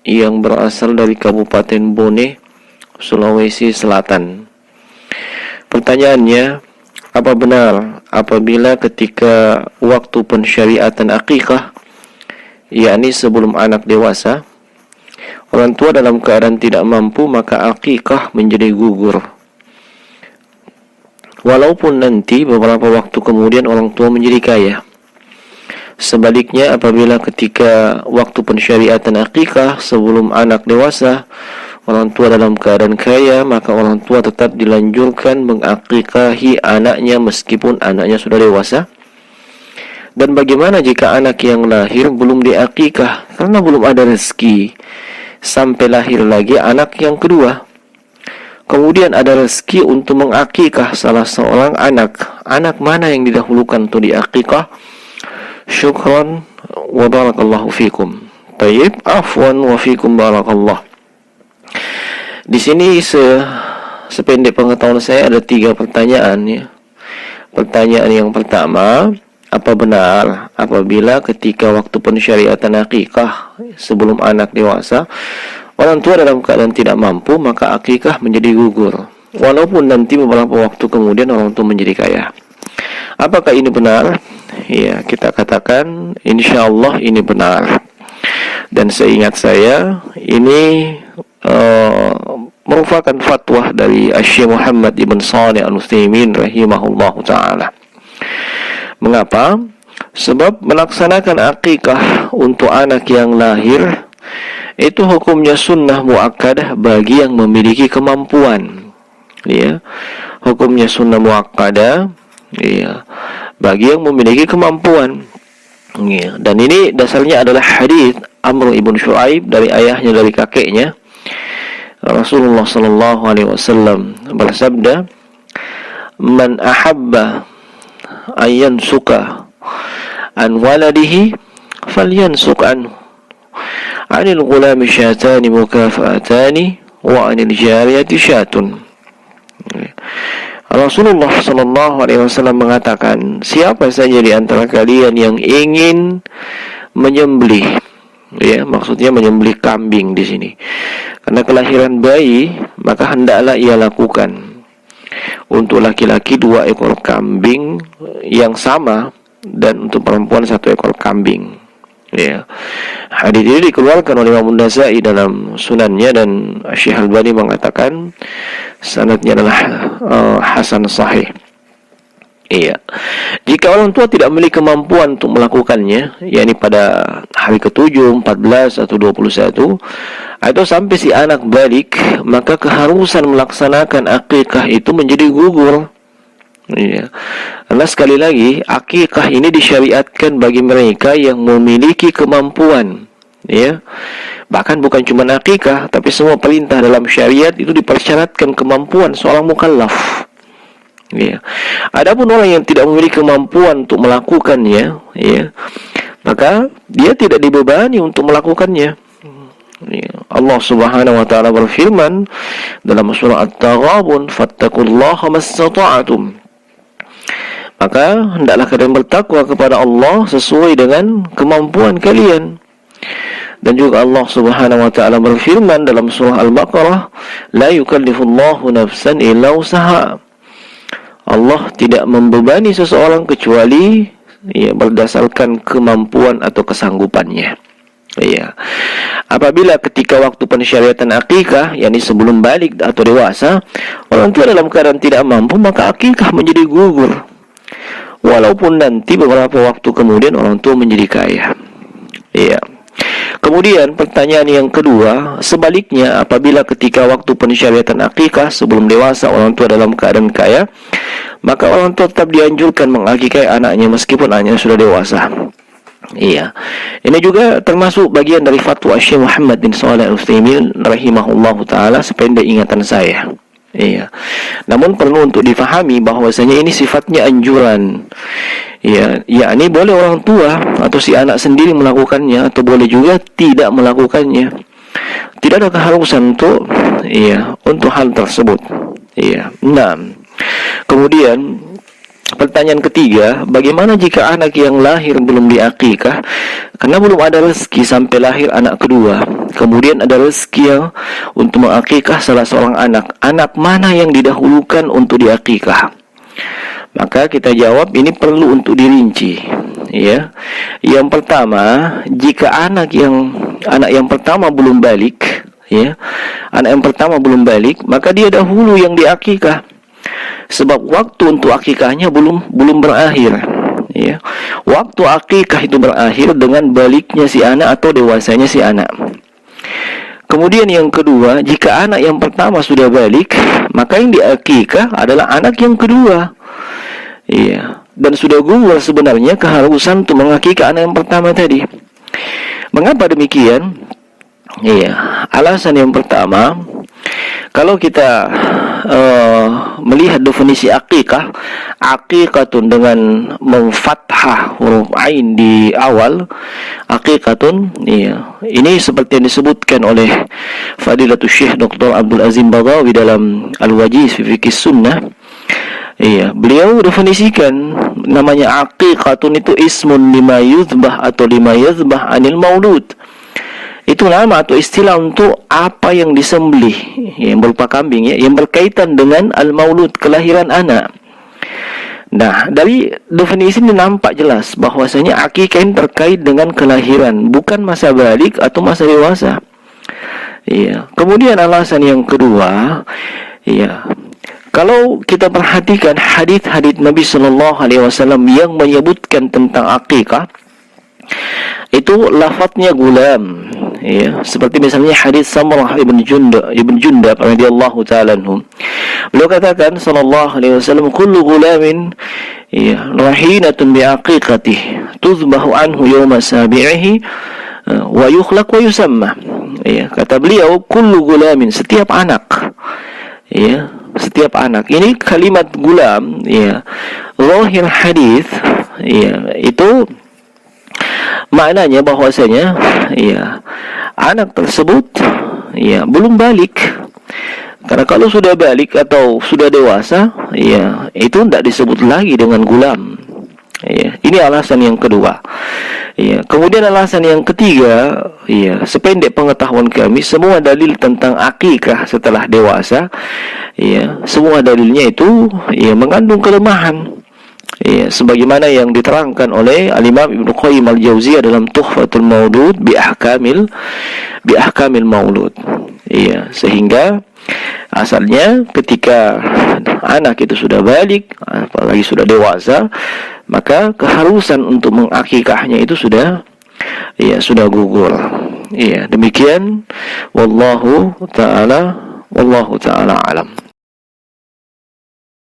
yang berasal dari Kabupaten Bone, Sulawesi Selatan. Pertanyaannya, apa benar apabila ketika waktu pensyariatan akikah, yakni sebelum anak dewasa, orang tua dalam keadaan tidak mampu, maka akikah menjadi gugur, walaupun nanti beberapa waktu kemudian orang tua menjadi kaya? Sebaliknya, apabila ketika waktu pensyariatan akikah sebelum anak dewasa, orang tua dalam keadaan kaya, maka orang tua tetap dilanjurkan mengakikahi anaknya meskipun anaknya sudah dewasa. Dan bagaimana jika anak yang lahir belum diakikah karena belum ada rezeki, sampai lahir lagi anak yang kedua, kemudian ada rezeki untuk mengakikah salah seorang anak, anak mana yang didahulukan untuk diakikah? Syukran wa barakallahu fikum. Tayyib, afwan wa fikum barakallah. Di sini sependek pengetahuan saya ada 3 pertanyaan ya. Pertanyaan yang pertama, apa benar apabila ketika waktu pensyariatan akikah sebelum anak dewasa, orang tua dalam keadaan tidak mampu, maka akikah menjadi gugur, walaupun nanti beberapa waktu kemudian orang tua menjadi kaya? Apakah ini benar? Ya, kita katakan insyaallah ini benar. Dan seingat saya ini merupakan fatwa dari Syekh Muhammad ibn Shalih Al-Utsaimin rahimahullahu taala. Mengapa? Sebab melaksanakan akikah untuk anak yang lahir itu hukumnya sunnah muakkadah bagi yang memiliki kemampuan. Ya, hukumnya sunnah muakkadah ya, bagi yang memiliki kemampuan. Ya, dan ini dasarnya adalah hadis Amr ibn Shu'aib dari ayahnya, dari kakeknya. Rasulullah sallallahu alaihi wasallam bersabda, "Man ahabba ayyan suka an waladihi falyansuk anhu. 'Anil ghulami syatani mukafatani wa 'anil jariyati syatun." Rasulullah sallallahu alaihi wasallam mengatakan, siapa saja di antara kalian yang ingin menyembelih, ya, maksudnya menyembelih kambing di sini, karena kelahiran bayi, maka hendaklah ia lakukan. Untuk laki-laki 2 ekor kambing yang sama, dan untuk perempuan 1 ekor kambing. Ya. Hadis ini dikeluarkan oleh Imam An-Nasa'i dalam sunannya, dan Syekh Al-Albani mengatakan sanadnya adalah hasan sahih. Iya. Jika orang tua tidak memiliki kemampuan untuk melakukannya, yakni pada hari ke-7, 14 atau 21, atau sampai si anak balik, maka keharusan melaksanakan akikah itu menjadi gugur. Iya. Karena sekali lagi, akikah ini disyariatkan bagi mereka yang memiliki kemampuan. Ya. Bahkan bukan cuma akikah, tapi semua perintah dalam syariat itu dipersyaratkan kemampuan seorang mukallaf. Ya. Adapun orang yang tidak memiliki kemampuan untuk melakukannya, ya, maka dia tidak dibebani untuk melakukannya. Ya. Allah Subhanahu wa taala berfirman dalam surah At-Taghabun, "Fattaqullaha mastata'tum." Maka hendaklah kalian bertakwa kepada Allah sesuai dengan kemampuan kalian. Dan juga Allah Subhanahu wa taala berfirman dalam surah Al-Baqarah, "La yukallifullahu nafsan illa wus'aha." Allah tidak membebani seseorang kecuali ya, berdasarkan kemampuan atau kesanggupannya. Ya. Apabila ketika waktu pensyariatan akikah, yakni sebelum balik atau dewasa, orang tua dalam keadaan tidak mampu, maka akikah menjadi gugur, walaupun nanti beberapa waktu kemudian orang tua menjadi kaya. Ya. Kemudian pertanyaan yang kedua, sebaliknya apabila ketika waktu pensyariatan akikah sebelum dewasa orang tua dalam keadaan kaya, maka orang tua tetap dianjurkan mengakikahi anaknya meskipun anaknya sudah dewasa. Iya. Ini juga termasuk bagian dari fatwa Syekh Muhammad bin Shalih Al-Utsaimin rahimahullahu taala sependek ingatan saya. Iya. Namun perlu untuk difahami bahwasanya ini sifatnya anjuran. Ya, yakni boleh orang tua atau si anak sendiri melakukannya, atau boleh juga tidak melakukannya. Tidak ada keharusan untuk hal tersebut. Iya. Nah, kemudian pertanyaan ketiga, bagaimana jika anak yang lahir belum diakikah? Karena belum ada rezeki sampai lahir anak kedua. Kemudian ada rezeki untuk mengakikah salah seorang anak. Anak mana yang didahulukan untuk diakikah? Maka kita jawab ini perlu untuk dirinci. Ya, yang pertama, jika anak yang pertama belum balik, ya, anak yang pertama belum balik, maka dia dahulu yang diakikah. Sebab waktu untuk akikahnya belum berakhir, ya. Waktu akikah itu berakhir dengan baliknya si anak atau dewasanya si anak. Kemudian yang kedua, jika anak yang pertama sudah balik, maka yang diakikah adalah anak yang kedua. Iya, dan sudah gugur sebenarnya keharusan untuk mengakikah anak yang pertama tadi. Mengapa demikian? Iya, alasan yang pertama, kalau kita melihat definisi akikah, akikatun dengan memfathah huruf ain di awal, akikatun, iya, ini seperti yang disebutkan oleh Fadilatul Syekh Dr. Abdul Azim Badawi dalam Al-Wajiz fi Fiqh Sunnah. Iya, beliau definisikan namanya akikatun itu ismun lima yuzbah atau lima yuzbah anil maulud. Itu nama atau istilah untuk apa yang disembelih, yang berupa kambing, ya, yang berkaitan dengan al-maulud, kelahiran anak. Nah, dari definisi ini nampak jelas bahwasanya akikah ini terkait dengan kelahiran, bukan masa balik atau masa dewasa. Iya. Kemudian alasan yang kedua, iya, kalau kita perhatikan hadis-hadis Nabi Sallallahu Alaihi Wasallam yang menyebutkan tentang akikah, itu lafadznya gulam, ya, seperti misalnya hadis Samurah ibn Jundab radhiyallahu ta'ala anhu. Beliau katakan sallallahu alaihi wasallam, kullu gulamin, ya, rahinatun biaqiqatihi tuzbahu anhu yawma sabi'ihi wa yukhlaq wa yusamma. Ya, kata beliau, kullu gulamin, setiap anak, ya, setiap anak. Ini kalimat gulam, ya, zahir hadis, ya, itu maknanya bahwasanya, ya, anak tersebut, ya, belum balik. Karena kalau sudah balik atau sudah dewasa, ya, itu tidak disebut lagi dengan gulam. Ya, ini alasan yang kedua. Ya, kemudian alasan yang ketiga, ya, sependek pengetahuan kami, semua dalil tentang akikah setelah dewasa, ya, semua dalilnya itu, ya, mengandung kelemahan. Ya, sebagaimana yang diterangkan oleh Al-Imam Ibnu Qayyim Al-Jauziyah dalam Tuhfatul Maulud bi ahkamil maulud. Ya, sehingga asalnya ketika anak itu sudah balik, apalagi sudah dewasa, maka keharusan untuk mengakikahnya itu sudah, ya, sudah gugur. Ya, demikian wallahu taala alam.